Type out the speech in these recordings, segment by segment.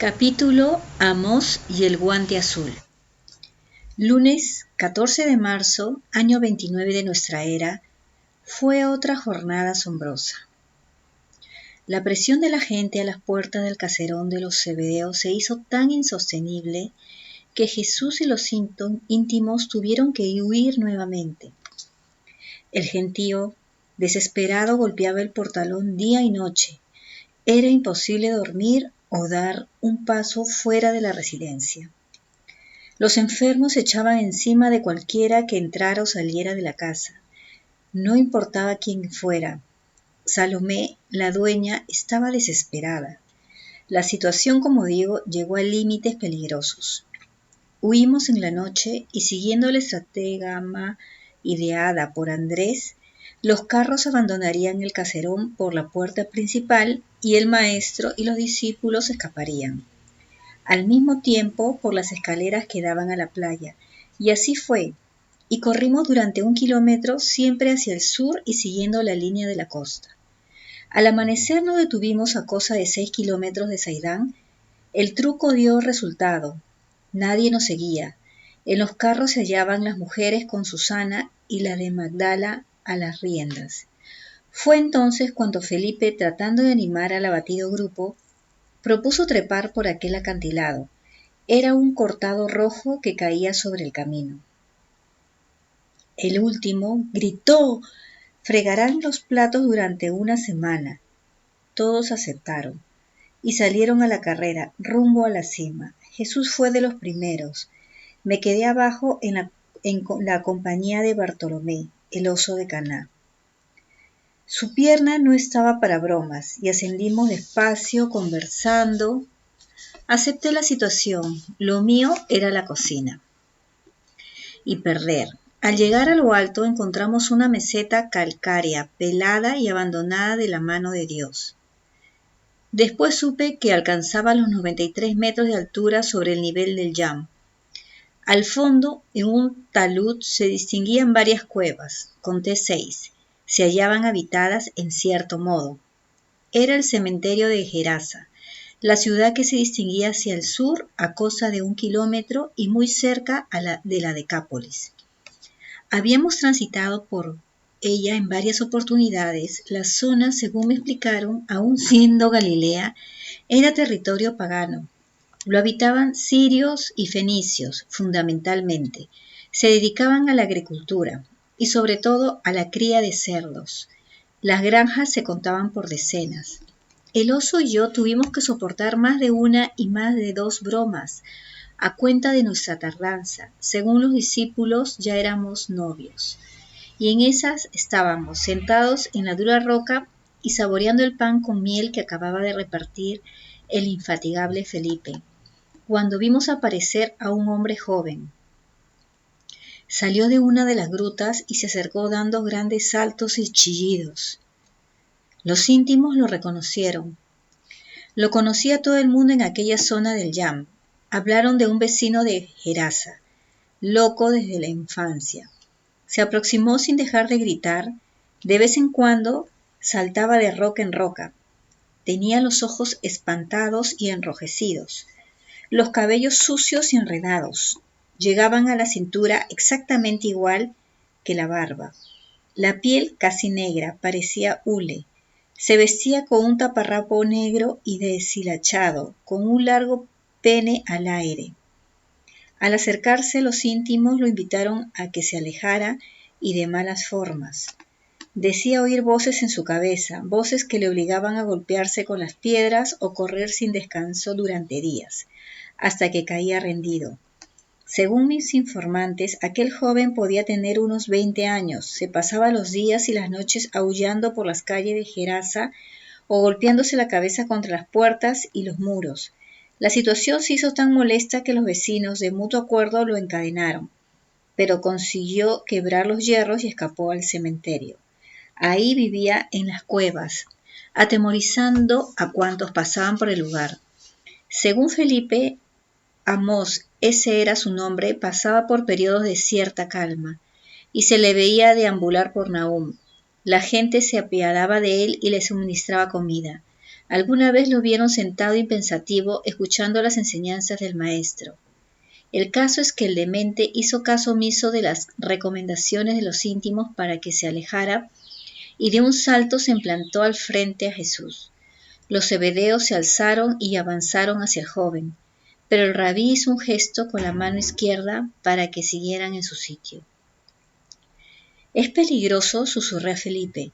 Capítulo Amós y el guante azul. Lunes 14 de marzo, año 29 de nuestra era, fue otra jornada asombrosa. La presión de la gente a las puertas del caserón de los Zebedeos se hizo tan insostenible que Jesús y los íntimos tuvieron que huir nuevamente. El gentío, desesperado, golpeaba el portalón día y noche. Era imposible dormir o dar un paso fuera de la residencia. Los enfermos se echaban encima de cualquiera que entrara o saliera de la casa. No importaba quién fuera. Salomé, la dueña, estaba desesperada. La situación, como digo, llegó a límites peligrosos. Huimos en la noche y, siguiendo la estratagema ideada por Andrés, los carros abandonarían el caserón por la puerta principal y el maestro y los discípulos escaparían. Al mismo tiempo por las escaleras que daban a la playa, y así fue, y corrimos durante 1 kilómetro siempre hacia el sur y siguiendo la línea de la costa. Al amanecer nos detuvimos a cosa de 6 kilómetros de Saidán. El truco dio resultado. Nadie nos seguía. En los carros se hallaban las mujeres con Susana y la de Magdala a las riendas. Fue entonces cuando Felipe, tratando de animar al abatido grupo, propuso trepar por aquel acantilado. Era un cortado rojo que caía sobre el camino. El último gritó: «Fregarán los platos durante 1 semana». Todos aceptaron y salieron a la carrera, rumbo a la cima. Jesús fue de los primeros. Me quedé abajo en la compañía de Bartolomé, el oso de Caná. Su pierna no estaba para bromas y ascendimos despacio, conversando. Acepté la situación. Lo mío era la cocina. Y perder. Al llegar a lo alto encontramos una meseta calcárea, pelada y abandonada de la mano de Dios. Después supe que alcanzaba los 93 metros de altura sobre el nivel del Yam. Al fondo, en un talud, se distinguían varias cuevas, conté 6, se hallaban habitadas en cierto modo. Era el cementerio de Gerasa, la ciudad que se distinguía hacia el sur a cosa de 1 kilómetro y muy cerca de la Decápolis. Habíamos transitado por ella en varias oportunidades. La zona, según me explicaron, aún siendo Galilea, era territorio pagano. Lo habitaban sirios y fenicios, fundamentalmente. Se dedicaban a la agricultura y sobre todo a la cría de cerdos. Las granjas se contaban por decenas. El oso y yo tuvimos que soportar más de 1 y más de 2 bromas, a cuenta de nuestra tardanza. Según los discípulos, ya éramos novios. Y en esas estábamos, sentados en la dura roca y saboreando el pan con miel que acababa de repartir el infatigable Felipe, cuando vimos aparecer a un hombre joven. Salió de una de las grutas y se acercó dando grandes saltos y chillidos. Los íntimos lo reconocieron. Lo conocía todo el mundo en aquella zona del Yam. Hablaron de un vecino de Gerasa, loco desde la infancia. Se aproximó sin dejar de gritar. De vez en cuando saltaba de roca en roca. Tenía los ojos espantados y enrojecidos, los cabellos sucios y enredados. Llegaban a la cintura exactamente igual que la barba. La piel casi negra, parecía hule. Se vestía con un taparrapo negro y deshilachado, con un largo pene al aire. Al acercarse los íntimos lo invitaron a que se alejara y de malas formas. Decía oír voces en su cabeza, voces que le obligaban a golpearse con las piedras o correr sin descanso durante días, hasta que caía rendido. Según mis informantes, aquel joven podía tener unos 20 años. Se pasaba los días y las noches aullando por las calles de Gerasa o golpeándose la cabeza contra las puertas y los muros. La situación se hizo tan molesta que los vecinos, de mutuo acuerdo, lo encadenaron, pero consiguió quebrar los hierros y escapó al cementerio. Ahí vivía en las cuevas, atemorizando a cuantos pasaban por el lugar. Según Felipe, Amós, ese era su nombre, pasaba por periodos de cierta calma, y se le veía deambular por Nahum. La gente se apiadaba de él y le suministraba comida. Alguna vez lo vieron sentado y pensativo escuchando las enseñanzas del maestro. El caso es que el demente hizo caso omiso de las recomendaciones de los íntimos para que se alejara y de un salto se plantó al frente a Jesús. Los zebedeos se alzaron y avanzaron hacia el joven, pero el rabí hizo un gesto con la mano izquierda para que siguieran en su sitio. «Es peligroso», susurré a Felipe,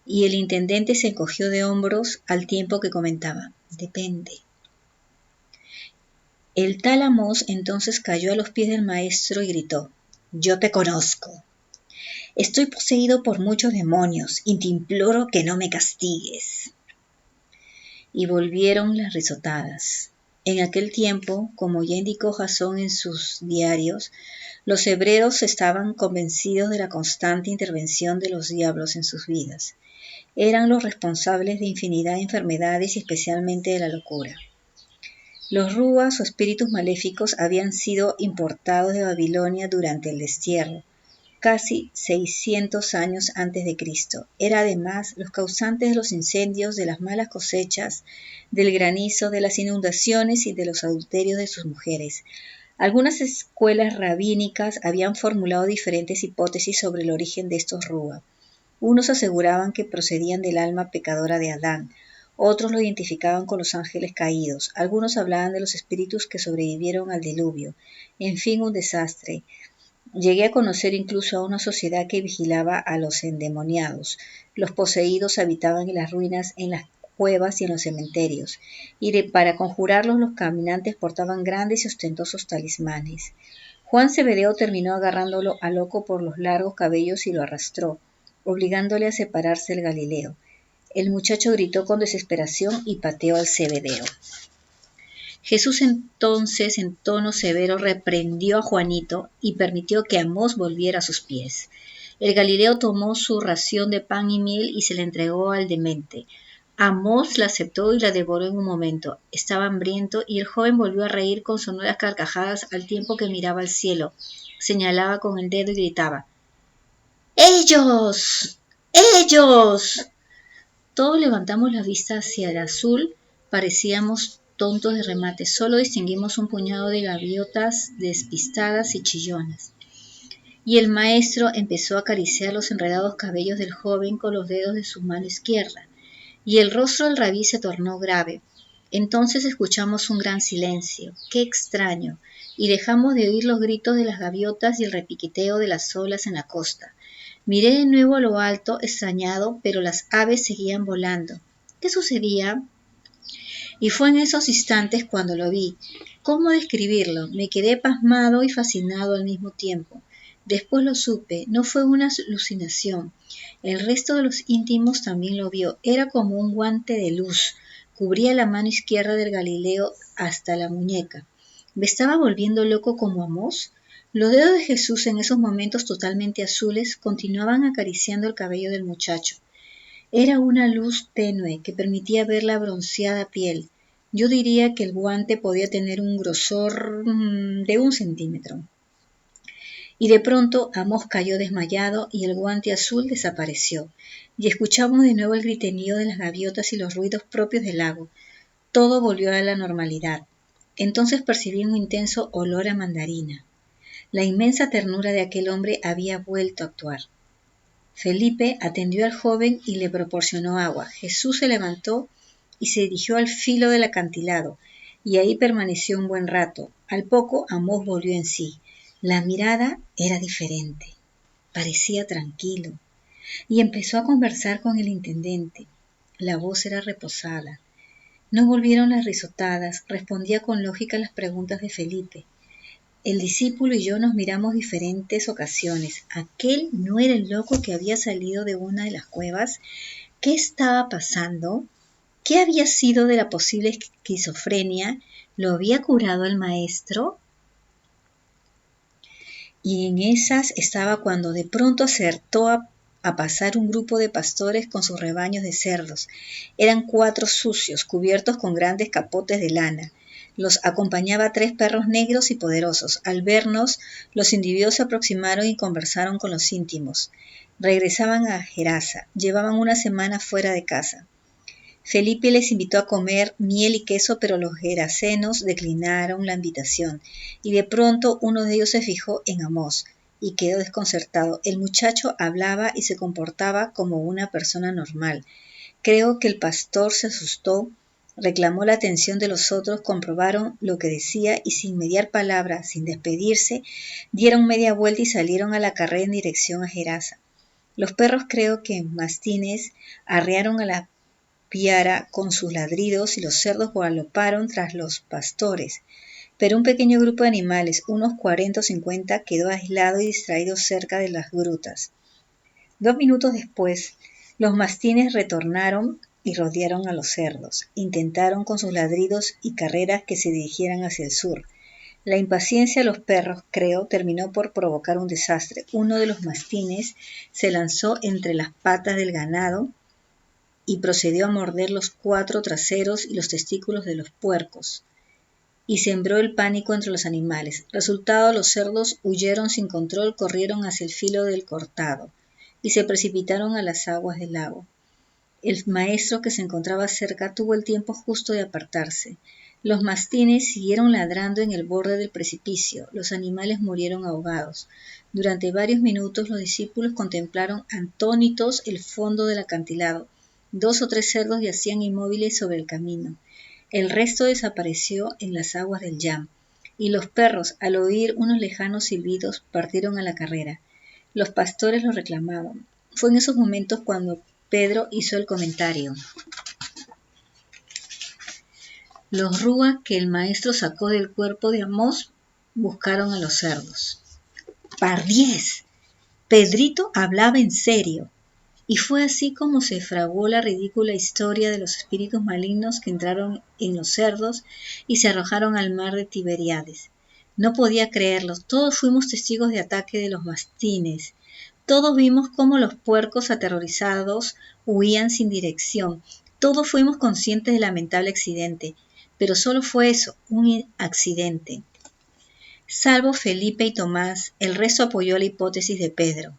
y el intendente se encogió de hombros al tiempo que comentaba: «Depende». El tal Amós entonces cayó a los pies del maestro y gritó: «Yo te conozco. Estoy poseído por muchos demonios y te imploro que no me castigues». Y volvieron las risotadas. En aquel tiempo, como ya indicó Jasón en sus diarios, los hebreos estaban convencidos de la constante intervención de los diablos en sus vidas. Eran los responsables de infinidad de enfermedades y especialmente de la locura. Los ruas o espíritus maléficos habían sido importados de Babilonia durante el destierro, casi 600 años antes de Cristo. Era además los causantes de los incendios, de las malas cosechas, del granizo, de las inundaciones y de los adulterios de sus mujeres. Algunas escuelas rabínicas habían formulado diferentes hipótesis sobre el origen de estos ruas. Unos aseguraban que procedían del alma pecadora de Adán, otros lo identificaban con los ángeles caídos, algunos hablaban de los espíritus que sobrevivieron al diluvio. En fin, un desastre. Llegué a conocer incluso a una sociedad que vigilaba a los endemoniados. Los poseídos habitaban en las ruinas, en las cuevas y en los cementerios, y para conjurarlos los caminantes portaban grandes y ostentosos talismanes. Juan Zebedeo terminó agarrándolo a loco por los largos cabellos y lo arrastró, obligándole a separarse del Galileo. El muchacho gritó con desesperación y pateó al Zebedeo. Jesús entonces, en tono severo, reprendió a Juanito y permitió que Amós volviera a sus pies. El Galileo tomó su ración de pan y miel y se la entregó al demente. Amós la aceptó y la devoró en un momento. Estaba hambriento y el joven volvió a reír con sonoras carcajadas al tiempo que miraba al cielo. Señalaba con el dedo y gritaba: ¡Ellos! ¡Ellos! Todos levantamos la vista hacia el azul, parecíamos tontos de remate, solo distinguimos un puñado de gaviotas despistadas y chillonas. Y el maestro empezó a acariciar los enredados cabellos del joven con los dedos de su mano izquierda, y el rostro del rabí se tornó grave. Entonces escuchamos un gran silencio, qué extraño, y dejamos de oír los gritos de las gaviotas y el repiqueteo de las olas en la costa. Miré de nuevo a lo alto, extrañado, pero las aves seguían volando. ¿Qué sucedía? Y fue en esos instantes cuando lo vi. ¿Cómo describirlo? Me quedé pasmado y fascinado al mismo tiempo. Después lo supe, no fue una alucinación. El resto de los íntimos también lo vio. Era como un guante de luz. Cubría la mano izquierda del Galileo hasta la muñeca. ¿Me estaba volviendo loco como Amós? Los dedos de Jesús, en esos momentos totalmente azules, continuaban acariciando el cabello del muchacho. Era una luz tenue que permitía ver la bronceada piel. Yo diría que el guante podía tener un grosor de 1 centímetro. Y de pronto Amós cayó desmayado y el guante azul desapareció. Y escuchamos de nuevo el griterío de las gaviotas y los ruidos propios del lago. Todo volvió a la normalidad. Entonces percibí un intenso olor a mandarina. La inmensa ternura de aquel hombre había vuelto a actuar. Felipe atendió al joven y le proporcionó agua. Jesús se levantó y se dirigió al filo del acantilado, y ahí permaneció un buen rato. Al poco Amós volvió en sí. La mirada era diferente, parecía tranquilo, y empezó a conversar con el intendente. La voz era reposada. No volvieron las risotadas, respondía con lógica a las preguntas de Felipe. El discípulo y yo nos miramos diferentes ocasiones. ¿Aquel no era el loco que había salido de una de las cuevas? ¿Qué estaba pasando? ¿Qué había sido de la posible esquizofrenia? ¿Lo había curado el maestro? Y en esas estaba cuando de pronto acertó a pasar un grupo de pastores con sus rebaños de cerdos. Eran 4 sucios, cubiertos con grandes capotes de lana. Los acompañaba 3 perros negros y poderosos. Al vernos, los individuos se aproximaron y conversaron con los íntimos. Regresaban a Gerasa. Llevaban una semana fuera de casa. Felipe les invitó a comer miel y queso, pero los gerasenos declinaron la invitación, y de pronto uno de ellos se fijó en Amós, y quedó desconcertado. El muchacho hablaba y se comportaba como una persona normal. Creo que el pastor se asustó, reclamó la atención de los otros, comprobaron lo que decía y sin mediar palabra, sin despedirse, dieron media vuelta y salieron a la carrera en dirección a Gerasa. Los perros, creo que mastines, arrearon a la piara con sus ladridos y los cerdos galoparon tras los pastores. Pero un pequeño grupo de animales, unos 40 o 50, quedó aislado y distraído cerca de las grutas. 2 minutos después, los mastines retornaron y rodearon a los cerdos. Intentaron con sus ladridos y carreras que se dirigieran hacia el sur. La impaciencia de los perros, creo, terminó por provocar un desastre. Uno de los mastines se lanzó entre las patas del ganado y procedió a morder los 4 traseros y los testículos de los puercos, y sembró el pánico entre los animales. Resultado, los cerdos huyeron sin control, corrieron hacia el filo del cortado, y se precipitaron a las aguas del lago. El maestro, que se encontraba cerca, tuvo el tiempo justo de apartarse. Los mastines siguieron ladrando en el borde del precipicio. Los animales murieron ahogados. Durante varios minutos los discípulos contemplaron atónitos el fondo del acantilado. 2 o 3 cerdos yacían inmóviles sobre el camino. El resto desapareció en las aguas del Yam, y los perros, al oír unos lejanos silbidos, partieron a la carrera. Los pastores los reclamaban. Fue en esos momentos cuando Pedro hizo el comentario: los rúa que el maestro sacó del cuerpo de Amós buscaron a los cerdos. ¡Pardiez! Pedrito hablaba en serio. Y fue así como se fraguó la ridícula historia de los espíritus malignos que entraron en los cerdos y se arrojaron al mar de Tiberíades. No podía creerlo. Todos fuimos testigos de ataque de los mastines. Todos vimos cómo los puercos aterrorizados huían sin dirección. Todos fuimos conscientes del lamentable accidente. Pero solo fue eso, un accidente. Salvo Felipe y Tomás, el resto apoyó la hipótesis de Pedro.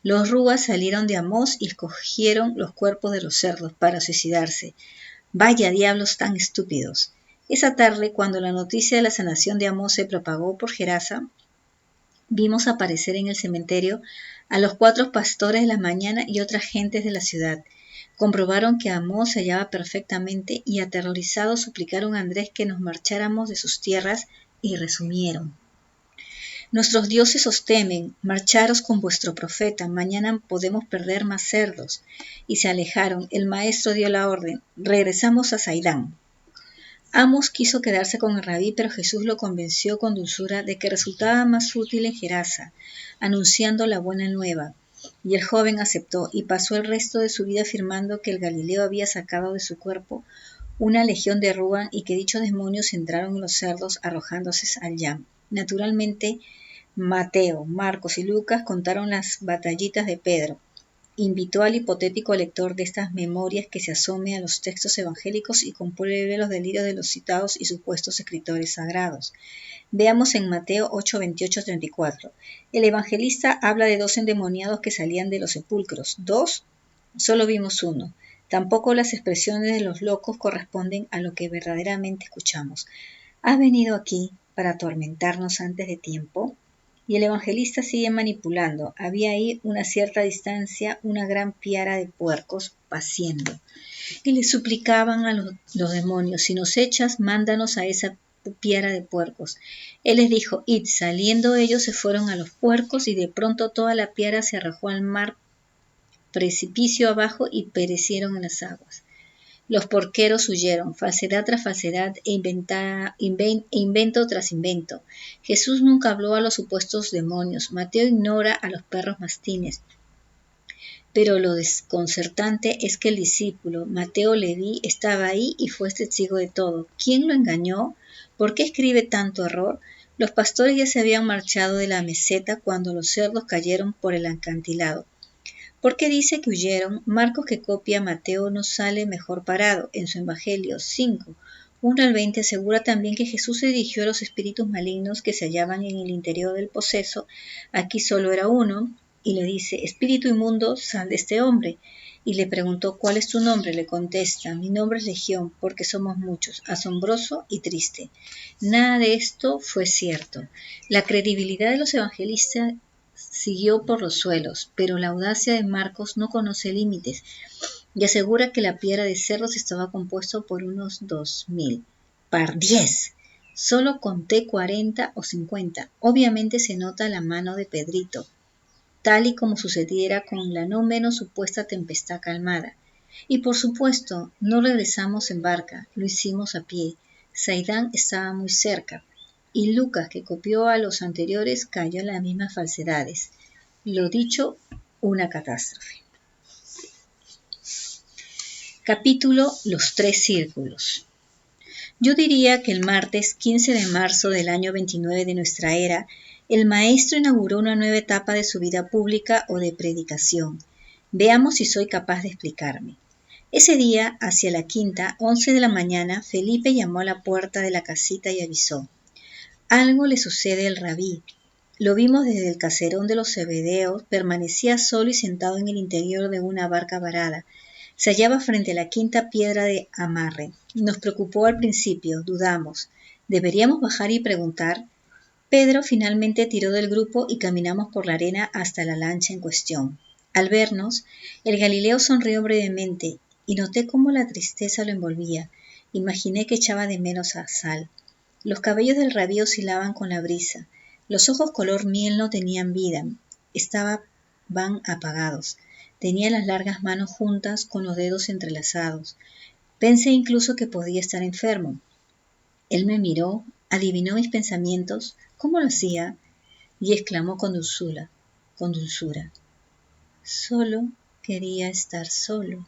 Los rúas salieron de Amós y escogieron los cuerpos de los cerdos para suicidarse. Vaya diablos tan estúpidos. Esa tarde, cuando la noticia de la sanación de Amós se propagó por Gerasa, vimos aparecer en el cementerio a los 4 pastores de la mañana y otras gentes de la ciudad. Comprobaron que Amós se hallaba perfectamente y aterrorizados suplicaron a Andrés que nos marcháramos de sus tierras y resumieron: nuestros dioses os temen, marcharos con vuestro profeta, mañana podemos perder más cerdos. Y se alejaron. El maestro dio la orden: regresamos a Saidán. Amós quiso quedarse con el rabí, pero Jesús lo convenció con dulzura de que resultaba más útil en Gerasa, anunciando la buena nueva. Y el joven aceptó y pasó el resto de su vida afirmando que el Galileo había sacado de su cuerpo una legión de Rúan y que dichos demonios entraron en los cerdos arrojándose al Yam. Naturalmente, Mateo, Marcos y Lucas contaron las batallitas de Pedro. Invitó al hipotético lector de estas memorias que se asome a los textos evangélicos y compruebe los delirios de los citados y supuestos escritores sagrados. Veamos en Mateo 8, 28-34. El evangelista habla de 2 endemoniados que salían de los sepulcros. 2, solo vimos 1. Tampoco las expresiones de los locos corresponden a lo que verdaderamente escuchamos. ¿Has venido aquí para atormentarnos antes de tiempo? Y el evangelista sigue manipulando. Había ahí una cierta distancia una gran piara de puercos paciendo. Y le suplicaban a los demonios: si nos echas, mándanos a esa piara de puercos. Él les dijo: id. Saliendo ellos se fueron a los puercos y de pronto toda la piara se arrojó al mar precipicio abajo y perecieron en las aguas. Los porqueros huyeron, falsedad tras falsedad e invento tras invento. Jesús nunca habló a los supuestos demonios. Mateo ignora a los perros mastines. Pero lo desconcertante es que el discípulo, Mateo Leví, estaba ahí y fue testigo de todo. ¿Quién lo engañó? ¿Por qué escribe tanto error? Los pastores ya se habían marchado de la meseta cuando los cerdos cayeron por el acantilado. ¿Por qué dice que huyeron? Marcos, que copia a Mateo, no sale mejor parado. En su Evangelio 5, 1-20 asegura también que Jesús se dirigió a los espíritus malignos que se hallaban en el interior del poseso. Aquí solo era uno, y le dice: espíritu inmundo, sal de este hombre. y le preguntó ¿cuál es tu nombre? Le contesta, mi nombre es Legión, porque somos muchos, asombroso y triste. Nada de esto fue cierto. La credibilidad de los evangelistas siguió por los suelos, pero la audacia de Marcos no conoce límites y asegura que la piedra de cerros estaba compuesto por unos 2000. ¡Par 10! Solo conté 40 o 50. Obviamente se nota la mano de Pedrito, tal y como sucediera con la no menos supuesta tempestad calmada. Y por supuesto, no regresamos en barca, lo hicimos a pie. Saidán estaba muy cerca, y Lucas, que copió a los anteriores, cayó en las mismas falsedades. Lo dicho, una catástrofe. Capítulo Los tres círculos. Yo diría que el martes 15 de marzo del año 29 de nuestra era, el maestro inauguró una nueva etapa de su vida pública o de predicación. Veamos si soy capaz de explicarme. Ese día, hacia la quinta, 11 de la mañana, Felipe llamó a la puerta de la casita y avisó. Algo le sucede al rabí. Lo vimos desde el caserón de los Zebedeos, permanecía solo y sentado en el interior de una barca varada. Se hallaba frente a la quinta piedra de amarre. Nos preocupó al principio, dudamos. ¿Deberíamos bajar y preguntar? Pedro finalmente tiró del grupo y caminamos por la arena hasta la lancha en cuestión. Al vernos, el Galileo sonrió brevemente y noté cómo la tristeza lo envolvía. Imaginé que echaba de menos a Sal. Los cabellos del rabí oscilaban con la brisa. Los ojos color miel no tenían vida. Estaban apagados. Tenía las largas manos juntas con los dedos entrelazados. Pensé incluso que podía estar enfermo. Él me miró, adivinó mis pensamientos, ¿cómo lo hacía? Y exclamó con dulzura. Solo quería estar solo.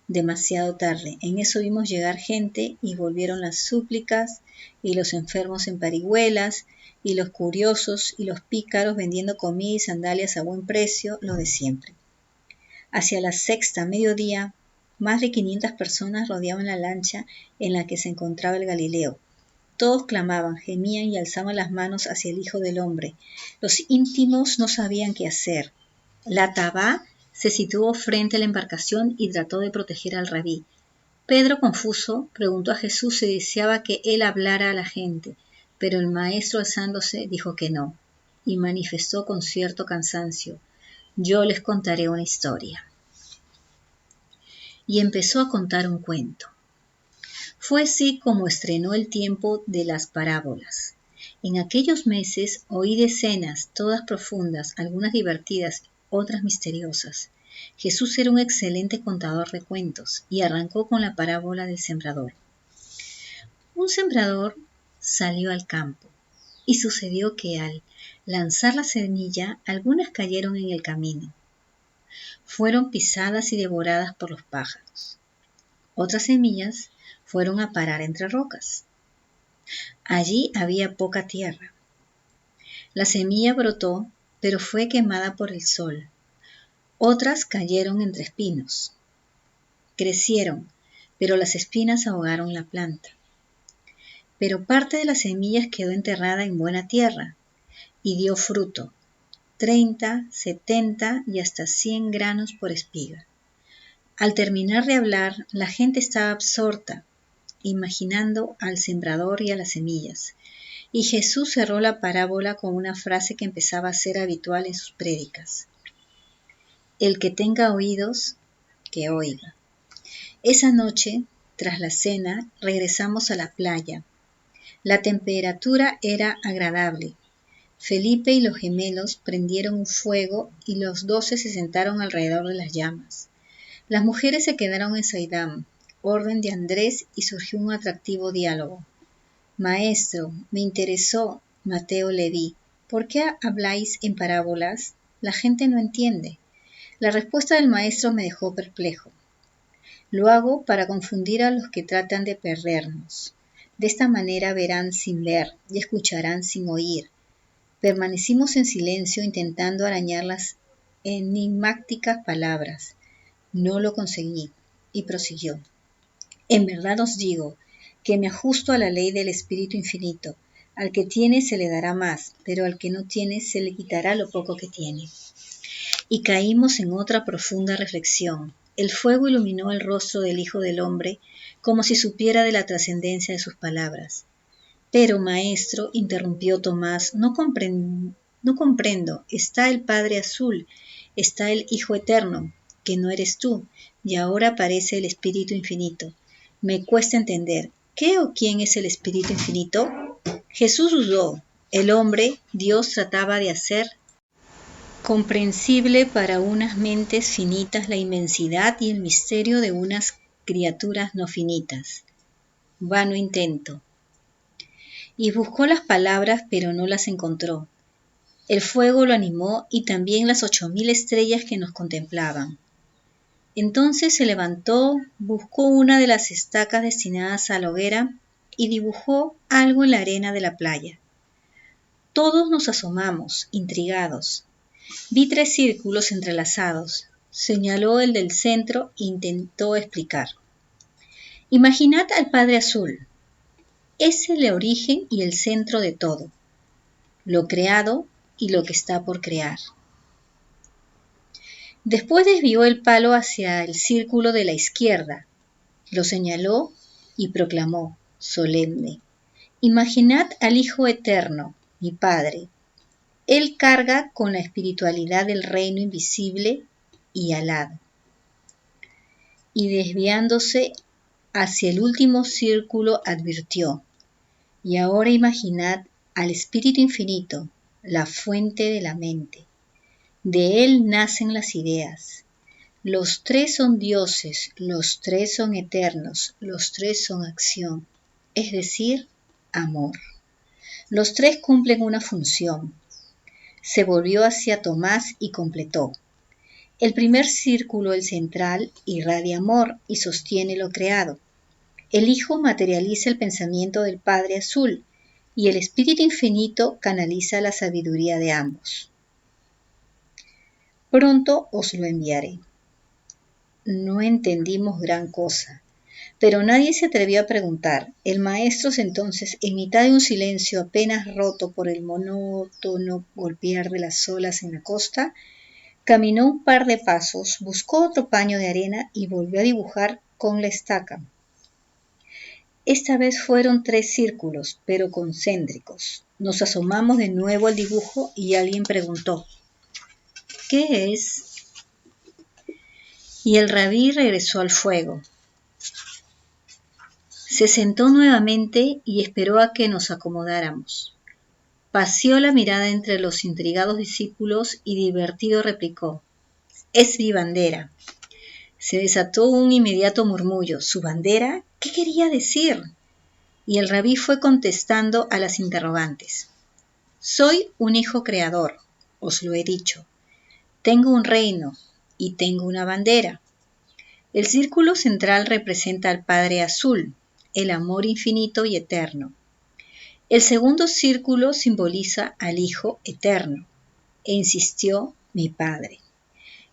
Demasiado tarde. En eso vimos llegar gente y volvieron las súplicas y los enfermos en parihuelas y los curiosos y los pícaros vendiendo comida y sandalias a buen precio, lo de siempre. Hacia la sexta, mediodía, más de 500 personas rodeaban la lancha en la que se encontraba el Galileo. Todos clamaban, gemían y alzaban las manos hacia el Hijo del Hombre. Los íntimos no sabían qué hacer. La tabá se situó frente a la embarcación y trató de proteger al rabí. Pedro, confuso, preguntó a Jesús si deseaba que él hablara a la gente, pero el maestro, alzándose, dijo que no, y manifestó con cierto cansancio: yo les contaré una historia. Y empezó a contar un cuento. Fue así como estrenó el tiempo de las parábolas. En aquellos meses oí decenas, todas profundas, algunas divertidas, otras misteriosas. Jesús era un excelente contador de cuentos y arrancó con la parábola del sembrador. Un sembrador salió al campo y sucedió que al lanzar la semilla, algunas cayeron en el camino. Fueron pisadas y devoradas por los pájaros. Otras semillas fueron a parar entre rocas. Allí había poca tierra. La semilla brotó, pero fue quemada por el sol. Otras cayeron entre espinos. Crecieron, pero las espinas ahogaron la planta. Pero parte de las semillas quedó enterrada en buena tierra y dio fruto, 30, 70 y hasta 100 granos por espiga. Al terminar de hablar, la gente estaba absorta, imaginando al sembrador y a las semillas, y Jesús cerró la parábola con una frase que empezaba a ser habitual en sus prédicas. El que tenga oídos, que oiga. Esa noche, tras la cena, regresamos a la playa. La temperatura era agradable. Felipe y los gemelos prendieron un fuego y los 12 se sentaron alrededor de las llamas. Las mujeres se quedaron en Saidán, orden de Andrés, y surgió un atractivo diálogo. Maestro, me interesó, Mateo le di. ¿Por qué habláis en parábolas? La gente no entiende. La respuesta del maestro me dejó perplejo. Lo hago para confundir a los que tratan de perdernos. De esta manera verán sin ver y escucharán sin oír. Permanecimos en silencio intentando arañar las enigmáticas palabras. No lo conseguí, y prosiguió. En verdad os digo que me ajusto a la ley del Espíritu Infinito. Al que tiene se le dará más, pero al que no tiene se le quitará lo poco que tiene. y caímos en otra profunda reflexión. El fuego iluminó el rostro del Hijo del Hombre como si supiera de la trascendencia de sus palabras. Pero, maestro, interrumpió Tomás, no comprendo. Está el Padre Azul, está el Hijo Eterno, que no eres tú, y ahora aparece el Espíritu Infinito. Me cuesta entender, ¿qué o quién es el Espíritu Infinito? Jesús dudó. El hombre, Dios trataba de hacer comprensible para unas mentes finitas la inmensidad y el misterio de unas criaturas no finitas. Vano intento. Y buscó las palabras, pero no las encontró. El fuego lo animó y también las 8000 estrellas que nos contemplaban. Entonces se levantó, buscó una de las estacas destinadas a la hoguera y dibujó algo en la arena de la playa. Todos nos asomamos, intrigados. Vi 3 círculos entrelazados. Señaló el del centro e intentó explicar. Imaginad al Padre Azul. Es el origen y el centro de todo, lo creado y lo que está por crear. Después desvió el palo hacia el círculo de la izquierda, lo señaló y proclamó, solemne: Imaginad al Hijo Eterno, mi Padre. Él carga con la espiritualidad del reino invisible y alado. Y desviándose hacia el último círculo advirtió: Y ahora imaginad al Espíritu Infinito, la fuente de la mente. De él nacen las ideas. Los 3 son dioses, los 3 son eternos, los 3 son acción, es decir, amor. Los 3 cumplen una función. Se volvió hacia Tomás y completó. El primer círculo, el central, irradia amor y sostiene lo creado. El Hijo materializa el pensamiento del Padre Azul y el Espíritu Infinito canaliza la sabiduría de ambos. Pronto os lo enviaré. No entendimos gran cosa, pero nadie se atrevió a preguntar. El maestro entonces, en mitad de un silencio apenas roto por el monótono golpear de las olas en la costa, caminó un par de pasos, buscó otro paño de arena y volvió a dibujar con la estaca. Esta vez fueron 3 círculos, pero concéntricos. Nos asomamos de nuevo al dibujo y alguien preguntó: ¿qué es? Y el rabí regresó al fuego. Se sentó nuevamente y esperó a que nos acomodáramos. Paseó la mirada entre los intrigados discípulos y divertido replicó: es mi bandera. Se desató un inmediato murmullo. ¿Su bandera? ¿Qué quería decir? Y el rabí fue contestando a las interrogantes. Soy un hijo creador, os lo he dicho. Tengo un reino y tengo una bandera. El círculo central representa al Padre Azul, el amor infinito y eterno. El segundo círculo simboliza al Hijo Eterno, e insistió mi Padre.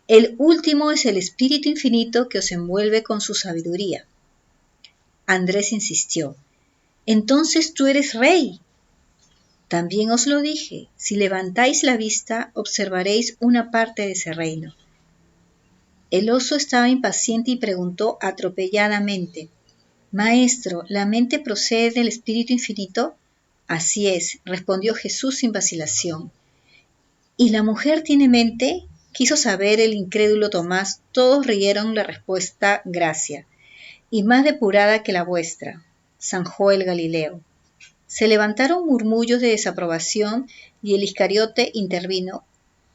El último es el Espíritu Infinito que os envuelve con su sabiduría. Andrés insistió: entonces tú eres rey. También os lo dije, si levantáis la vista observaréis una parte de ese reino. El oso estaba impaciente y preguntó atropelladamente: Maestro, ¿la mente procede del Espíritu Infinito? Así es, respondió Jesús sin vacilación. ¿Y la mujer tiene mente? Quiso saber el incrédulo Tomás. Todos rieron la respuesta gracia, y más depurada que la vuestra, zanjó el Galileo. Se levantaron murmullos de desaprobación y el Iscariote intervino: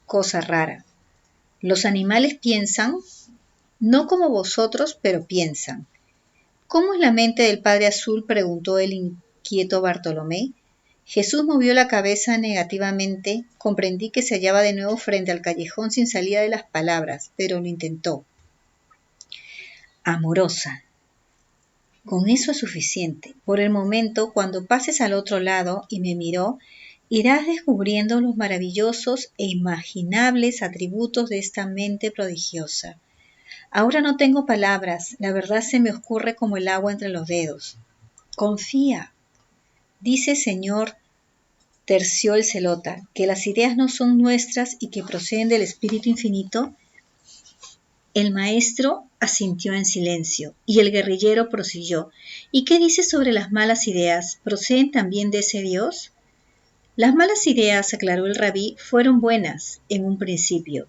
cosa rara. Los animales piensan, no como vosotros, pero piensan. ¿Cómo es la mente del Padre Azul?, preguntó el inquieto Bartolomé. Jesús movió la cabeza negativamente. Comprendí que se hallaba de nuevo frente al callejón sin salida de las palabras, pero lo intentó. Amorosa. Con eso es suficiente. Por el momento, cuando pases al otro lado, y me miró, irás descubriendo los maravillosos e imaginables atributos de esta mente prodigiosa. Ahora no tengo palabras, la verdad se me escurre como el agua entre los dedos. Confía. Dice Señor, terció el celota, que las ideas no son nuestras y que proceden del Espíritu Infinito. El maestro asintió en silencio, y el guerrillero prosiguió: ¿Y qué dices sobre las malas ideas? ¿Proceden también de ese Dios? Las malas ideas, aclaró el rabí, fueron buenas en un principio.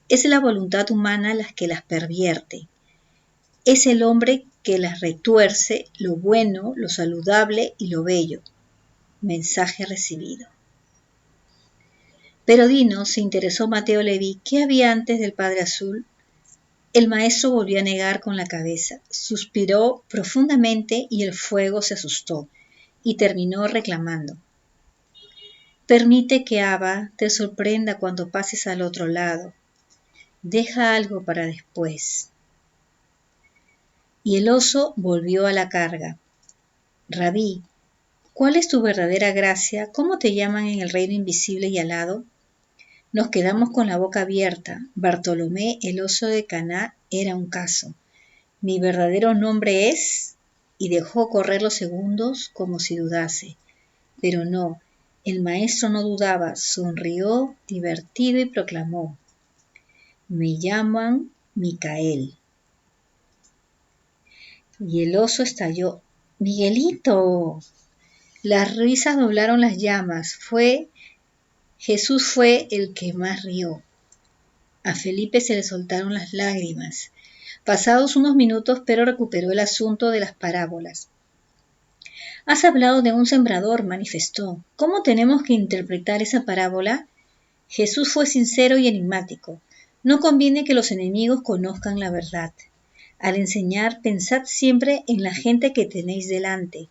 Es la voluntad humana la que las pervierte. Es el hombre que las retuerce, lo bueno, lo saludable y lo bello. Mensaje recibido. Pero dinos, se interesó Mateo Leví, ¿qué había antes del Padre Azul? El maestro volvió a negar con la cabeza, suspiró profundamente y el fuego se asustó, y terminó reclamando: permite que Abba te sorprenda cuando pases al otro lado. Deja algo para después. Y el oso volvió a la carga. Rabí, ¿cuál es tu verdadera gracia? ¿Cómo te llaman en el reino invisible y alado? Nos quedamos con la boca abierta. Bartolomé, el oso de Caná, era un caso. Mi verdadero nombre es... Y dejó correr los segundos como si dudase. Pero no, el maestro no dudaba, sonrió divertido y proclamó: me llaman Micael. Y el oso estalló: ¡Miguelito! Las risas doblaron las llamas. Jesús fue el que más rió. A Felipe se le soltaron las lágrimas. Pasados unos minutos, Pedro recuperó el asunto de las parábolas. Has hablado de un sembrador, manifestó. ¿Cómo tenemos que interpretar esa parábola? Jesús fue sincero y enigmático. No conviene que los enemigos conozcan la verdad. Al enseñar, pensad siempre en la gente que tenéis delante.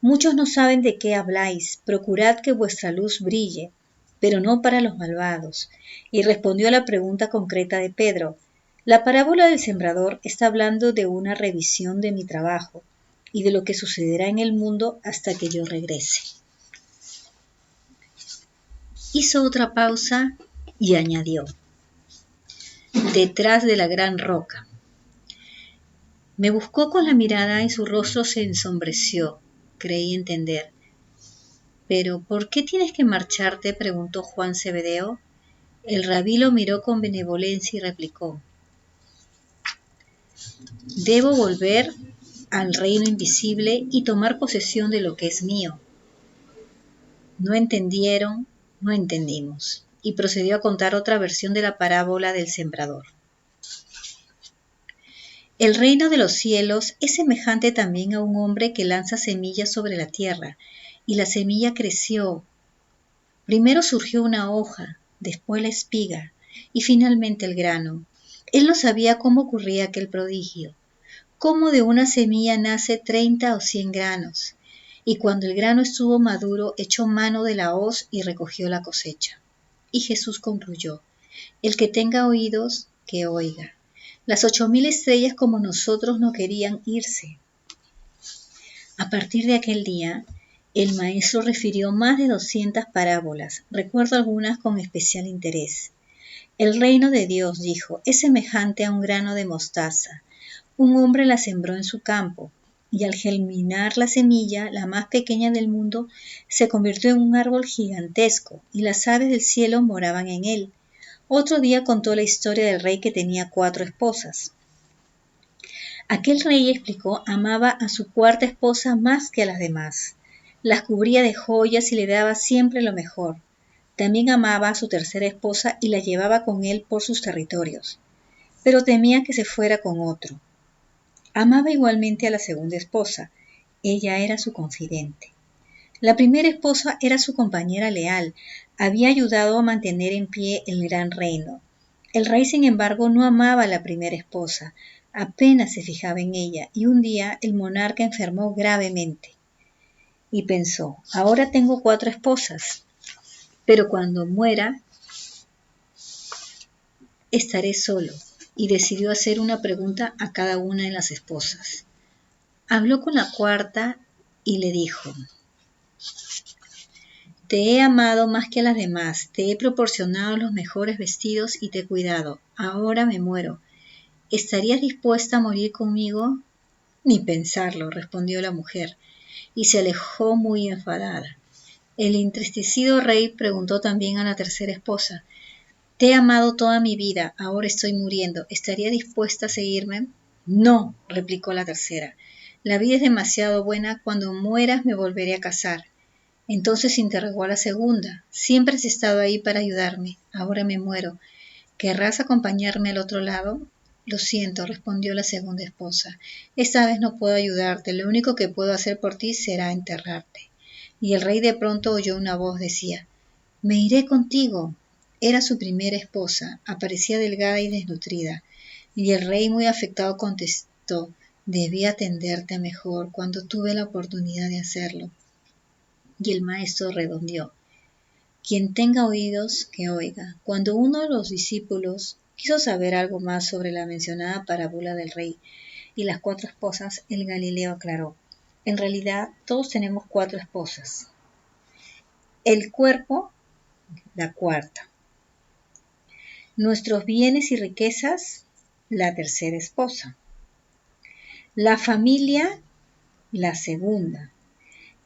Muchos no saben de qué habláis. Procurad que vuestra luz brille, pero no para los malvados. Y respondió a la pregunta concreta de Pedro. La parábola del sembrador está hablando de una revisión de mi trabajo y de lo que sucederá en el mundo hasta que yo regrese. Hizo otra pausa y añadió: detrás de la gran roca. Me buscó con la mirada y su rostro se ensombreció. Creí entender. ¿Pero por qué tienes que marcharte?, preguntó Juan Zebedeo. El rabí lo miró con benevolencia y replicó: debo volver al reino invisible y tomar posesión de lo que es mío. No entendieron, no entendimos. Y procedió a contar otra versión de la parábola del sembrador. El reino de los cielos es semejante también a un hombre que lanza semillas sobre la tierra, y la semilla creció. Primero surgió una hoja, después la espiga, y finalmente el grano. Él no sabía cómo ocurría aquel prodigio, cómo de una semilla nace 30 o 100 granos, y cuando el grano estuvo maduro, echó mano de la hoz y recogió la cosecha. Y Jesús concluyó: el que tenga oídos, que oiga. Las 8000 estrellas como nosotros no querían irse. A partir de aquel día, el maestro refirió más de 200 parábolas. Recuerdo algunas con especial interés. El reino de Dios, dijo, es semejante a un grano de mostaza. Un hombre la sembró en su campo, y al germinar la semilla, la más pequeña del mundo, se convirtió en un árbol gigantesco, y las aves del cielo moraban en él. Otro día contó la historia del rey que tenía 4 esposas. Aquel rey, explicó, amaba a su cuarta esposa más que a las demás. Las cubría de joyas y le daba siempre lo mejor. También amaba a su tercera esposa y la llevaba con él por sus territorios, pero temía que se fuera con otro. Amaba igualmente a la segunda esposa. Ella era su confidente. La primera esposa era su compañera leal. Había ayudado a mantener en pie el gran reino. El rey, sin embargo, no amaba a la primera esposa. Apenas se fijaba en ella, y un día el monarca enfermó gravemente. Y pensó: ahora tengo 4 esposas, pero cuando muera estaré solo. Y decidió hacer una pregunta a cada una de las esposas. Habló con la cuarta y le dijo: te he amado más que a las demás, te he proporcionado los mejores vestidos y te he cuidado. Ahora me muero. ¿Estarías dispuesta a morir conmigo? Ni pensarlo, respondió la mujer, y se alejó muy enfadada. El entristecido rey preguntó también a la tercera esposa: «Te he amado toda mi vida, ahora estoy muriendo. ¿Estaría dispuesta a seguirme?». «No», replicó la tercera. «La vida es demasiado buena. Cuando mueras me volveré a casar». Entonces interrogó a la segunda: «Siempre has estado ahí para ayudarme. Ahora me muero. ¿Querrás acompañarme al otro lado?». «Lo siento», respondió la segunda esposa. «Esta vez no puedo ayudarte. Lo único que puedo hacer por ti será enterrarte». Y el rey de pronto oyó una voz: decía: «Me iré contigo». Era su primera esposa, aparecía delgada y desnutrida, y el rey, muy afectado, contestó: «Debí atenderte mejor cuando tuve la oportunidad de hacerlo». Y el maestro redondeó: «Quien tenga oídos, que oiga». Cuando uno de los discípulos quiso saber algo más sobre la mencionada parábola del rey y las 4 esposas, el Galileo aclaró: «En realidad todos tenemos 4 esposas. El cuerpo, la cuarta. Nuestros bienes y riquezas, la tercera esposa. La familia, la segunda.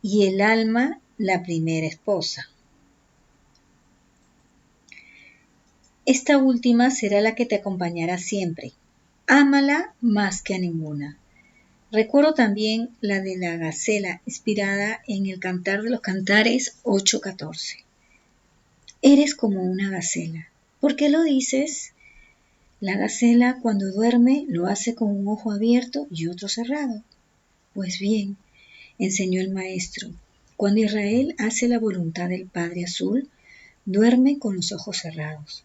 Y el alma, la primera esposa. Esta última será la que te acompañará siempre. Ámala más que a ninguna». Recuerdo también la de la gacela, inspirada en el Cantar de los Cantares 8:14. «Eres como una gacela». ¿Por qué lo dices? La gacela, cuando duerme, lo hace con un ojo abierto y otro cerrado. Pues bien, enseñó el maestro, cuando Israel hace la voluntad del Padre Azul, duerme con los ojos cerrados.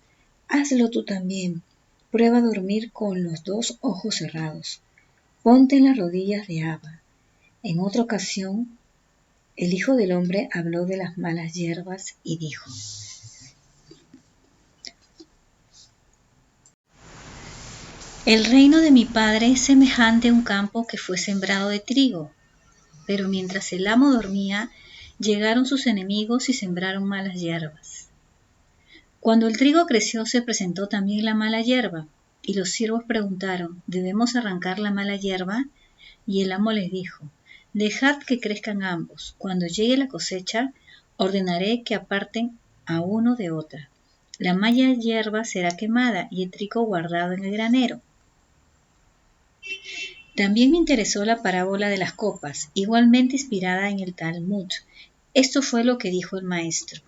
Hazlo tú también. Prueba a dormir con los 2 ojos cerrados. Ponte en las rodillas de Abba. En otra ocasión, el Hijo del Hombre habló de las malas hierbas y dijo: «El reino de mi Padre es semejante a un campo que fue sembrado de trigo. Pero mientras el amo dormía, llegaron sus enemigos y sembraron malas hierbas. Cuando el trigo creció, se presentó también la mala hierba, y los siervos preguntaron: ¿Debemos arrancar la mala hierba? Y el amo les dijo: Dejad que crezcan ambos. Cuando llegue la cosecha, ordenaré que aparten a uno de otra. La mala hierba será quemada y el trigo guardado en el granero». También me interesó la parábola de las copas, igualmente inspirada en el Talmud. Esto fue lo que dijo el maestro: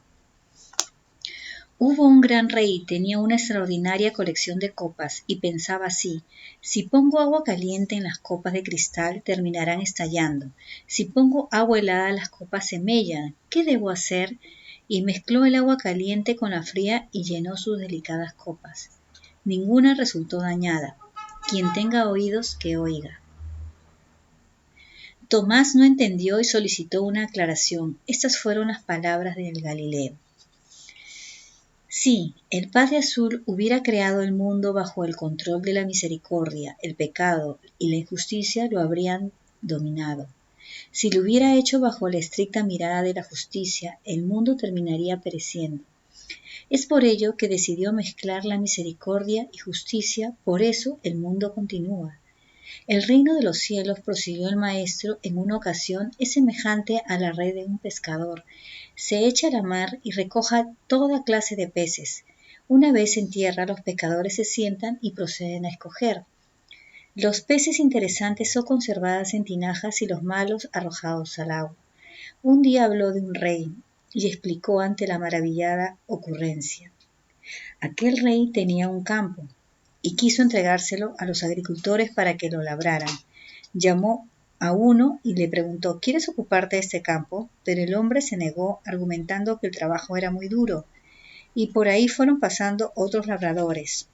Hubo un gran rey, tenía una extraordinaria colección de copas, y pensaba así: si pongo agua caliente en las copas de cristal, terminarán estallando. Si pongo agua helada, las copas se mellan. ¿Qué debo hacer? Y mezcló el agua caliente con la fría y llenó sus delicadas copas. Ninguna resultó dañada. Quien tenga oídos, que oiga. Tomás no entendió y solicitó una aclaración. Estas fueron las palabras del Galileo: Si el Padre Azul hubiera creado el mundo bajo el control de la misericordia, el pecado y la injusticia lo habrían dominado. Si lo hubiera hecho bajo la estricta mirada de la justicia, el mundo terminaría pereciendo. Es por ello que decidió mezclar la misericordia y justicia, por eso el mundo continúa. El reino de los cielos, prosiguió el maestro, en una ocasión es semejante a la red de un pescador. Se echa a la mar y recoja toda clase de peces. Una vez en tierra, los pescadores se sientan y proceden a escoger. Los peces interesantes son conservados en tinajas y los malos arrojados al agua. Un día habló de un rey y explicó ante la maravillada ocurrencia. Aquel rey tenía un campo y quiso entregárselo a los agricultores para que lo labraran. Llamó a uno y le preguntó: ¿Quieres ocuparte de este campo? Pero el hombre se negó, argumentando que el trabajo era muy duro. Y por ahí fueron pasando otros labradores.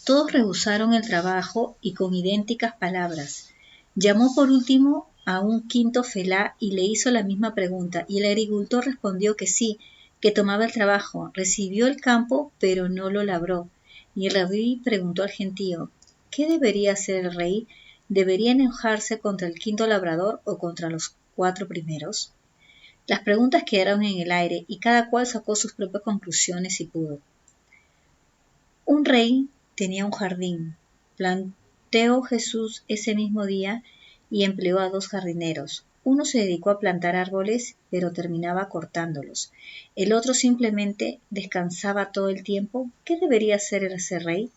Todos rehusaron el trabajo y con idénticas palabras. Llamó por último a un quinto felá y le hizo la misma pregunta, y el agricultor respondió que sí, que tomaba el trabajo, recibió el campo, pero no lo labró. Y el rabí preguntó al gentío: ¿qué debería hacer el rey? ¿Debería enojarse contra el quinto labrador o contra los 4 primeros? Las preguntas quedaron en el aire y cada cual sacó sus propias conclusiones si pudo. Un rey tenía un jardín. Planteó Jesús ese mismo día y empleó a 2 jardineros, Uno se dedicó a plantar árboles, pero terminaba cortándolos. El otro simplemente descansaba todo el tiempo. ¿Qué debería hacer ese rey?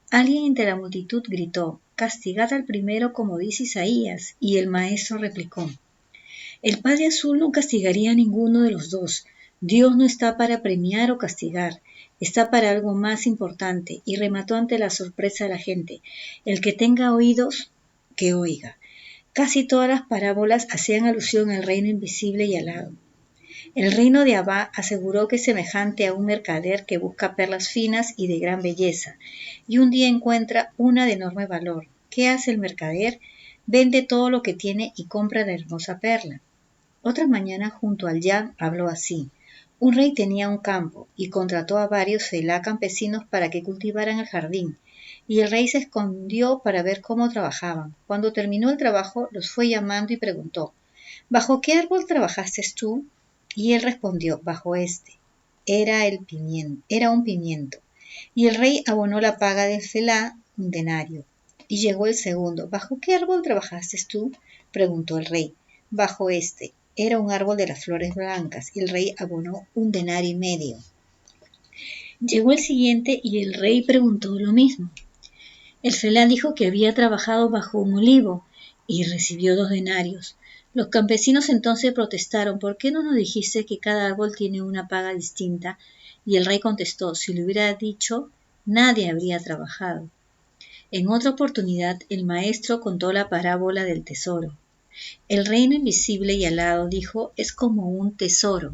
Alguien entre la multitud gritó: «Castigad al primero como dice Isaías», y el maestro replicó: «El Padre Azul no castigaría a ninguno de los dos. Dios no está para premiar o castigar, está para algo más importante», y remató ante la sorpresa de la gente: «El que tenga oídos, que oiga». Casi todas las parábolas hacían alusión al reino invisible y alado. El reino de Abba aseguró que es semejante a un mercader que busca perlas finas y de gran belleza, y un día encuentra una de enorme valor. ¿Qué hace el mercader? Vende todo lo que tiene y compra la hermosa perla. Otra mañana, junto al Yan, habló así: un rey tenía un campo y contrató a varios felá campesinos para que cultivaran el jardín, y el rey se escondió para ver cómo trabajaban. Cuando terminó el trabajo, los fue llamando y preguntó: «¿Bajo qué árbol trabajaste tú?». Y él respondió: «Bajo este». Era un pimiento. Y el rey abonó la paga del felá, un denario. Y llegó el segundo: «¿Bajo qué árbol trabajaste tú?», preguntó el rey. «Bajo este». Era un árbol de las flores blancas, y el rey abonó un denario y medio. Llegó el siguiente y el rey preguntó lo mismo. El felá dijo que había trabajado bajo un olivo y recibió 2 denarios. Los campesinos entonces protestaron: «¿Por qué no nos dijiste que cada árbol tiene una paga distinta?». Y el rey contestó: «Si lo hubiera dicho, nadie habría trabajado». En otra oportunidad, el maestro contó la parábola del tesoro. El reino invisible y alado, dijo, es como un tesoro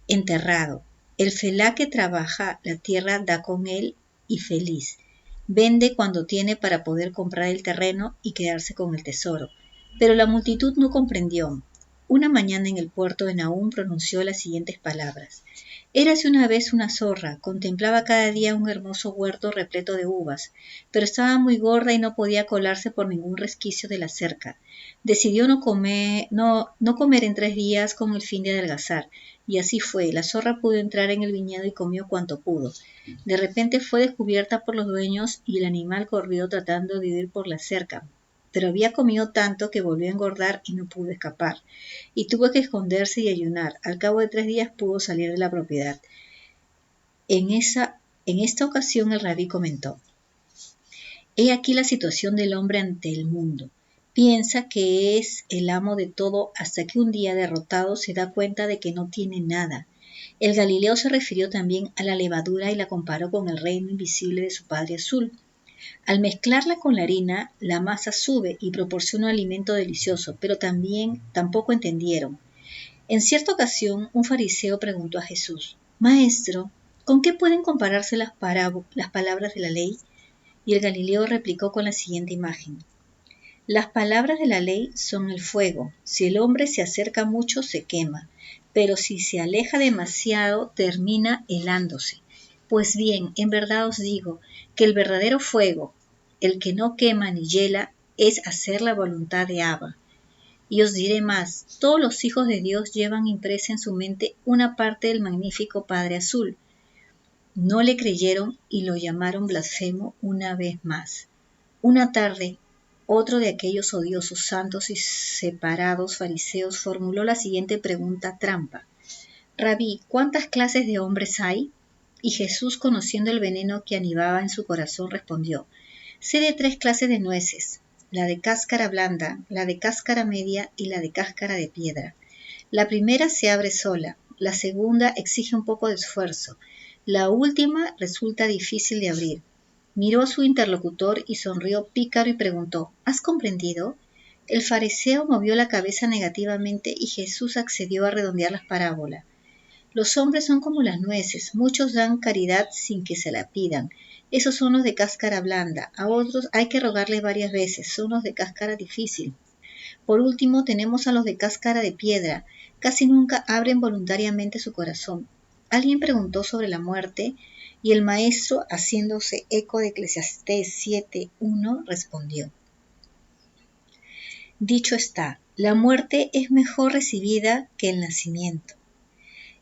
enterrado. El felá que trabaja la tierra da con él y feliz. Vende cuando tiene para poder comprar el terreno y quedarse con el tesoro. Pero la multitud no comprendió. Una mañana en el puerto de Nahum pronunció las siguientes palabras: «Érase una vez una zorra, contemplaba cada día un hermoso huerto repleto de uvas, pero estaba muy gorda y no podía colarse por ningún resquicio de la cerca. Decidió no comer en 3 días con el fin de adelgazar, y así fue. La zorra pudo entrar en el viñedo y comió cuanto pudo. De repente fue descubierta por los dueños y el animal corrió tratando de huir por la cerca, pero había comido tanto que volvió a engordar y no pudo escapar, y tuvo que esconderse y ayunar. Al cabo de 3 días pudo salir de la propiedad». En esta ocasión el rabí comentó: «He aquí la situación del hombre ante el mundo. Piensa que es el amo de todo hasta que un día, derrotado, se da cuenta de que no tiene nada». El Galileo se refirió también a la levadura y la comparó con el reino invisible de su Padre Azul. Al mezclarla con la harina, la masa sube y proporciona un alimento delicioso, pero tampoco entendieron. En cierta ocasión, un fariseo preguntó a Jesús: «Maestro, ¿con qué pueden compararse las palabras de la ley?». Y el Galileo replicó con la siguiente imagen: «Las palabras de la ley son el fuego. Si el hombre se acerca mucho, se quema, pero si se aleja demasiado, termina helándose. Pues bien, en verdad os digo que el verdadero fuego, el que no quema ni hiela, es hacer la voluntad de Abba. Y os diré más: todos los hijos de Dios llevan impresa en su mente una parte del magnífico Padre Azul». No le creyeron y lo llamaron blasfemo una vez más. Una tarde, otro de aquellos odiosos santos y separados fariseos formuló la siguiente pregunta trampa: «Rabí, ¿cuántas clases de hombres hay?». Y Jesús, conociendo el veneno que anidaba en su corazón, respondió: «Sé de 3 clases de nueces: la de cáscara blanda, la de cáscara media y la de cáscara de piedra. La primera se abre sola, la segunda exige un poco de esfuerzo, la última resulta difícil de abrir». Miró a su interlocutor y sonrió pícaro y preguntó: «¿Has comprendido?». El fariseo movió la cabeza negativamente y Jesús accedió a redondear las parábolas. «Los hombres son como las nueces, muchos dan caridad sin que se la pidan. Esos son los de cáscara blanda, a otros hay que rogarles varias veces, son los de cáscara difícil. Por último tenemos a los de cáscara de piedra, casi nunca abren voluntariamente su corazón». Alguien preguntó sobre la muerte y el maestro, haciéndose eco de Eclesiastés 7:1, respondió: «Dicho está, la muerte es mejor recibida que el nacimiento.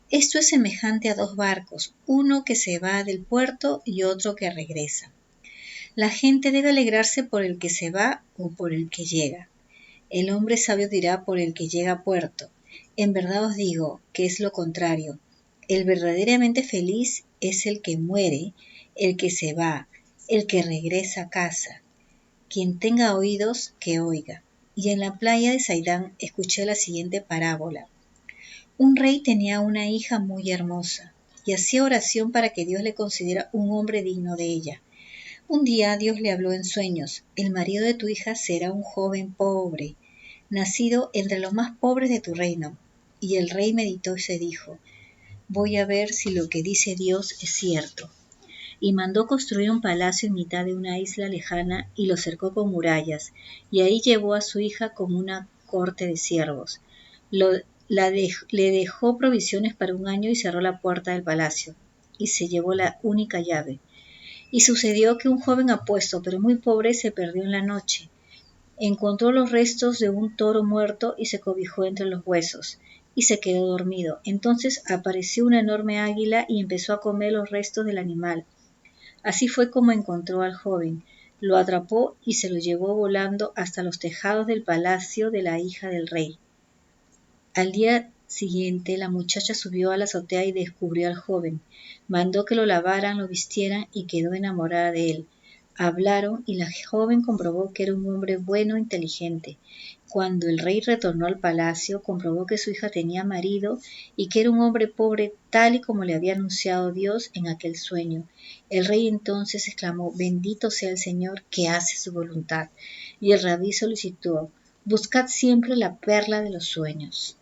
Esto es semejante a 2 barcos, uno que se va del puerto y otro que regresa. La gente debe alegrarse por el que se va o por el que llega. El hombre sabio dirá por el que llega a puerto. En verdad os digo que es lo contrario. El verdaderamente feliz es el que muere, el que se va, el que regresa a casa. Quien tenga oídos, que oiga. Y en la playa de Saidán escuché la siguiente parábola. Un rey tenía una hija muy hermosa y hacía oración para que Dios le concediera un hombre digno de ella. Un día Dios le habló en sueños. El marido de tu hija será un joven pobre, nacido entre los más pobres de tu reino. Y el rey meditó y se dijo, voy a ver si lo que dice Dios es cierto. Y mandó construir un palacio en mitad de una isla lejana y lo cercó con murallas, y ahí llevó a su hija como una corte de siervos. Le dejó provisiones para un año y cerró la puerta del palacio, y se llevó la única llave. Y sucedió que un joven apuesto pero muy pobre se perdió en la noche. Encontró los restos de un toro muerto y se cobijó entre los huesos, y se quedó dormido. Entonces apareció una enorme águila y empezó a comer los restos del animal. Así fue como encontró al joven, lo atrapó y se lo llevó volando hasta los tejados del palacio de la hija del rey. Al día siguiente la muchacha subió a la azotea y descubrió al joven. Mandó que lo lavaran, lo vistieran y quedó enamorada de él. Hablaron y la joven comprobó que era un hombre bueno e inteligente. Cuando el rey retornó al palacio, comprobó que su hija tenía marido y que era un hombre pobre tal y como le había anunciado Dios en aquel sueño. El rey entonces exclamó, bendito sea el Señor que hace su voluntad. Y el rabí solicitó, buscad siempre la perla de los sueños.